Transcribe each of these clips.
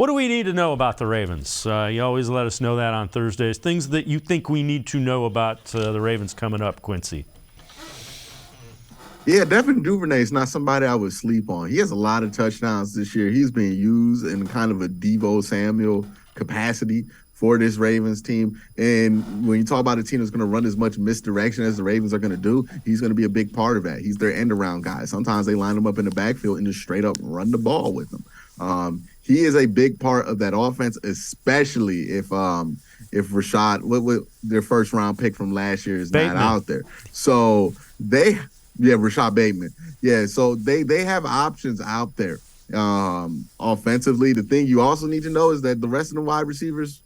What do we need to know about the Ravens? You always let us know that on Thursdays. Things that you think we need to know about the Ravens coming up, Quincy. Yeah, Devin Duvernay is not somebody I would sleep on. He has a lot of touchdowns this year. He's being used in kind of a Devo Samuel capacity for this Ravens team. And when you talk about a team that's going to run as much misdirection as the Ravens are going to do, he's going to be a big part of that. He's their end-around guy. Sometimes they line him up in the backfield and just straight up run the ball with him. He is a big part of that offense, especially if Rashad, what their first round pick from last year is Bateman. not out there. So Rashad Bateman. Yeah, so they have options out there offensively. The thing you also need to know is that the rest of the wide receivers,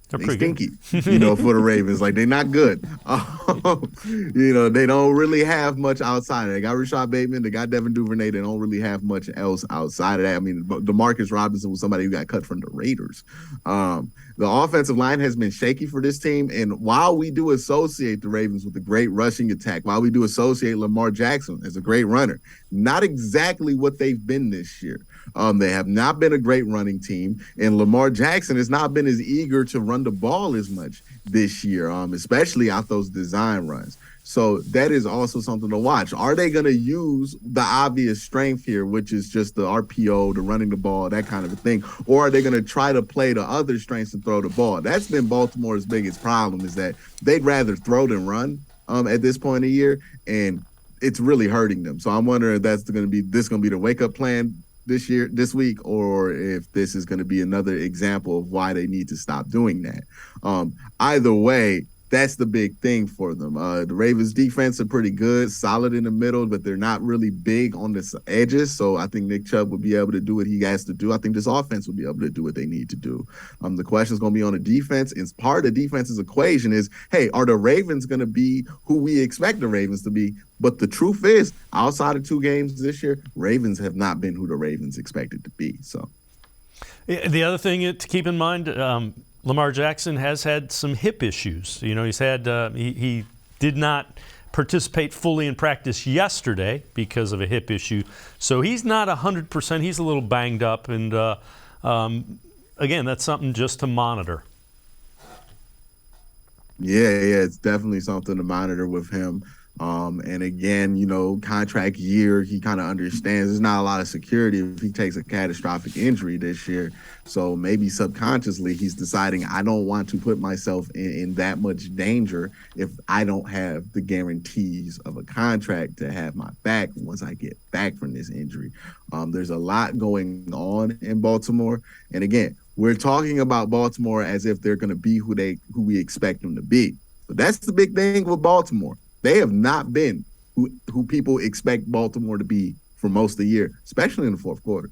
they stinky, for the Ravens. Like, they're not good. They don't really have much outside of it. They got Rashad Bateman. They got Devin Duvernay. They don't really have much else outside of that. I mean, DeMarcus Robinson was somebody who got cut from the Raiders. The offensive line has been shaky for this team. And while we do associate the Ravens with a great rushing attack, while we do associate Lamar Jackson as a great runner, not exactly what they've been this year. They have not been a great running team, and Lamar Jackson has not been as eager to run the ball as much this year, especially out those design runs. So that is also something to watch. Are they going to use the obvious strength here, which is just the RPO, the running the ball, that kind of a thing? Or are they going to try to play the other strengths and throw the ball? That's been Baltimore's biggest problem, is that they'd rather throw than run at this point of the year, and it's really hurting them. So I'm wondering if that's going to be the wake-up plan this week, or if this is going to be another example of why they need to stop doing that. Either way, that's the big thing for them. The Ravens defense are pretty good, solid in the middle, but they're not really big on the edges. So I think Nick Chubb will be able to do what he has to do. I think this offense will be able to do what they need to do. The question is going to be on the defense. And part of the defense's equation is, hey, are the Ravens going to be who we expect the Ravens to be? But the truth is, outside of 2 games this year, Ravens have not been who the Ravens expected to be. So the other thing to keep in mind, Lamar Jackson has had some hip issues. He's had he did not participate fully in practice yesterday because of a hip issue. So he's not 100%. He's a little banged up, and again, that's something just to monitor. Yeah, it's definitely something to monitor with him. And again, contract year, he kind of understands there's not a lot of security if he takes a catastrophic injury this year. So maybe subconsciously he's deciding, I don't want to put myself in that much danger if I don't have the guarantees of a contract to have my back once I get back from this injury. There's a lot going on in Baltimore. And again, we're talking about Baltimore as if they're going to be who we expect them to be. But that's the big thing with Baltimore. They have not been who people expect Baltimore to be for most of the year, especially in the fourth quarter.